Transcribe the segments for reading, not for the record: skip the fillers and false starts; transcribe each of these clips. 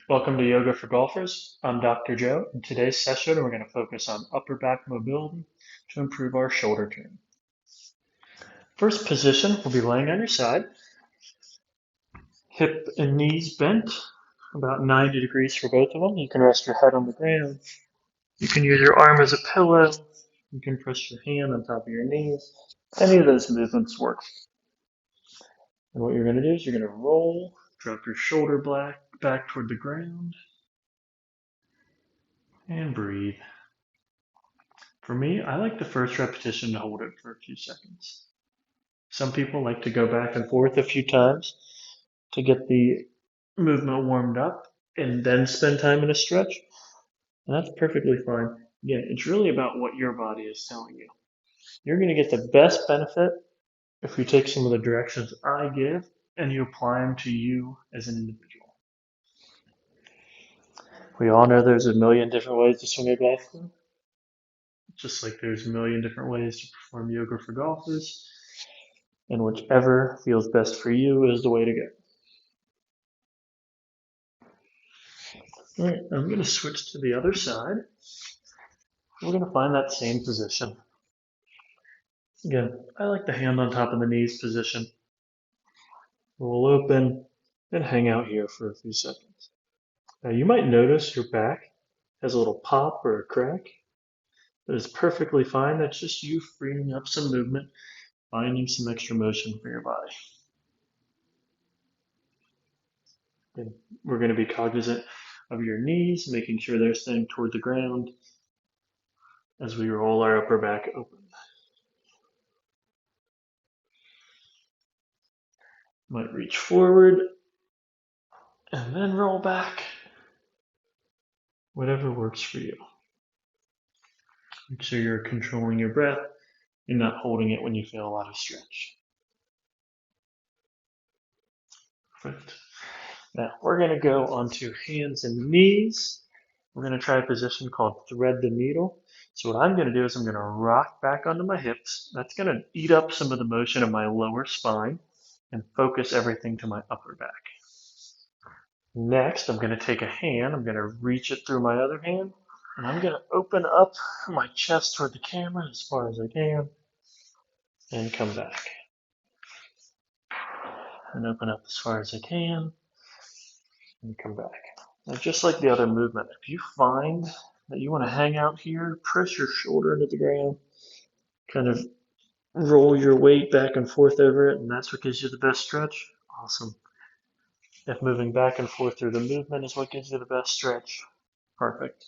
Welcome to Yoga for Golfers. I'm Dr. Joe. In today's session, we're going to focus on upper back mobility to improve our shoulder turn. First position, we'll be laying on your side, hip and knees bent, about 90 degrees for both of them. You can rest your head on the ground. You can use your arm as a pillow. You can press your hand on top of your knees. Any of those movements work. And what you're going to do is you're going to roll, drop your shoulder back toward the ground, and breathe. For me, I like the first repetition to hold it for a few seconds. Some people like to go back and forth a few times to get the movement warmed up and then spend time in a stretch. And that's perfectly fine. Again, it's really about what your body is telling you. You're going to get the best benefit if you take some of the directions I give and you apply them to you as an individual. We all know there's a million different ways to swing a golf club, just like there's a million different ways to perform yoga for golfers, and whichever feels best for you is the way to go. All right, I'm going to switch to the other side. We're going to find that same position. Again, I like the hand on top of the knees position. Roll open and hang out here for a few seconds. Now you might notice your back has a little pop or a crack. That is perfectly fine. That's just you freeing up some movement, finding some extra motion for your body. And we're going to be cognizant of your knees, making sure they're staying toward the ground as we roll our upper back open. Might reach forward and then roll back. Whatever works for you. Make sure you're controlling your breath and not holding it when you feel a lot of stretch. Perfect. Now we're going to go onto hands and knees. We're going to try a position called thread the needle. So what I'm going to do is I'm going to rock back onto my hips. That's going to eat up some of the motion of my lower spine and focus everything to my upper back. Next, I'm going to take a hand. I'm going to reach it through my other hand. And I'm going to open up my chest toward the camera as far as I can and come back. And open up as far as I can and come back. Now, just like the other movement, if you find that you want to hang out here, press your shoulder into the ground, kind of roll your weight back and forth over it, and that's what gives you the best stretch. Awesome. If moving back and forth through the movement is what gives you the best stretch, perfect.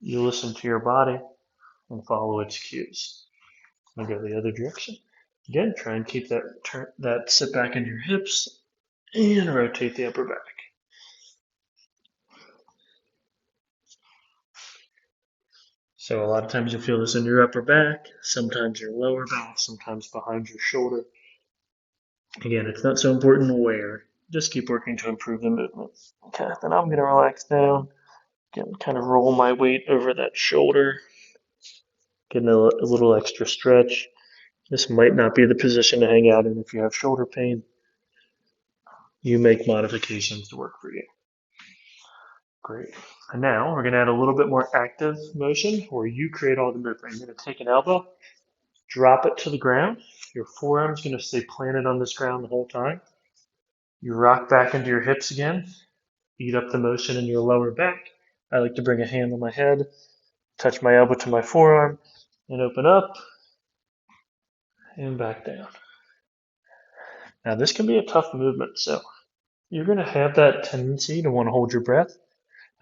You listen to your body and follow its cues. I'll go the other direction. Again, try and keep that sit back into your hips and rotate the upper back. So a lot of times you'll feel this in your upper back, sometimes your lower back, sometimes behind your shoulder. Again, it's not so important where. Just keep working to improve the movement. Okay, then I'm going to relax down. Again, kind of roll my weight over that shoulder. Getting a little extra stretch. This might not be the position to hang out in if you have shoulder pain. You make modifications to work for you. Great. And now we're going to add a little bit more active motion where you create all the movement. You're going to take an elbow, drop it to the ground. Your forearm's going to stay planted on this ground the whole time. You rock back into your hips again. Eat up the motion in your lower back. I like to bring a hand on my head, touch my elbow to my forearm, and open up and back down. Now this can be a tough movement, so you're going to have that tendency to want to hold your breath.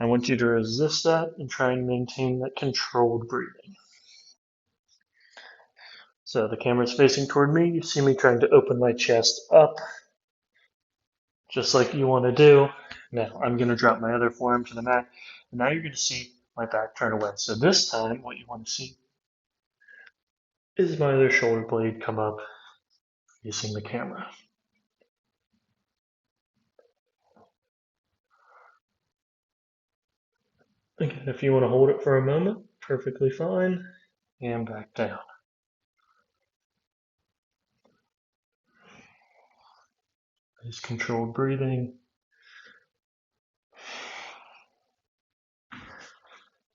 I want you to resist that and try and maintain that controlled breathing. So the camera's facing toward me. You see me trying to open my chest up, just like you want to do. Now I'm going to drop my other forearm to the mat, and now you're going to see my back turn away. So this time, what you want to see is my other shoulder blade come up facing the camera. Again, if you want to hold it for a moment, perfectly fine, and back down. Nice controlled breathing.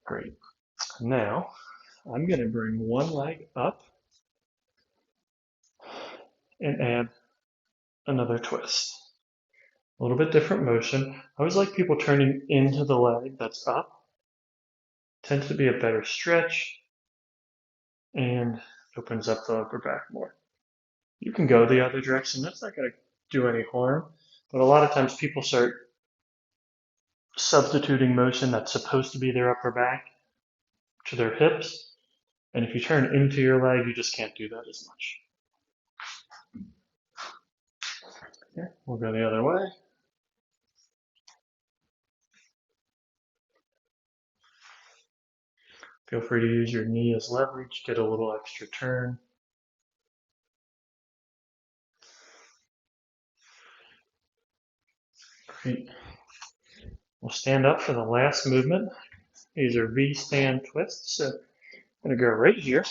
Great. Now, I'm going to bring one leg up and add another twist. A little bit different motion. I always like people turning into the leg that's up. Tends to be a better stretch and opens up the upper back more. You can go the other direction. That's not going to do any harm. But a lot of times people start substituting motion that's supposed to be their upper back to their hips. And if you turn into your leg, you just can't do that as much. Okay, we'll go the other way. Feel free to use your knee as leverage, get a little extra turn. Great. We'll stand up for the last movement. These are V-stand twists. So I'm going to go right here.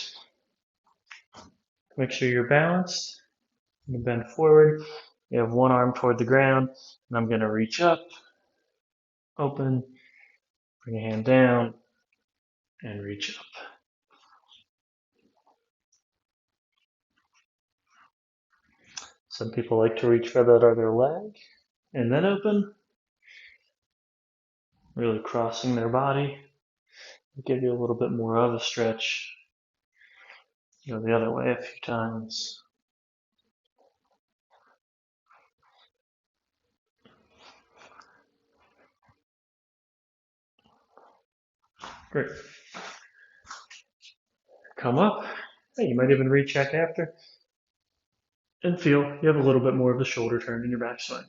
Make sure you're balanced. You bend forward. You have one arm toward the ground. And I'm going to reach up, open, bring a hand down, and reach up. Some people like to reach for that other leg and then open, really crossing their body. Give you a little bit more of a stretch. Go the other way a few times. Great. Come up. Hey, you might even recheck after and feel you have a little bit more of the shoulder turn in your back swing.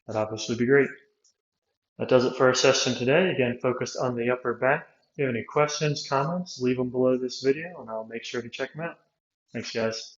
That'd obviously be great. That does it for our session today. Again, focused on the upper back. If you have any questions, comments, leave them below this video and I'll make sure to check them out. Thanks, guys.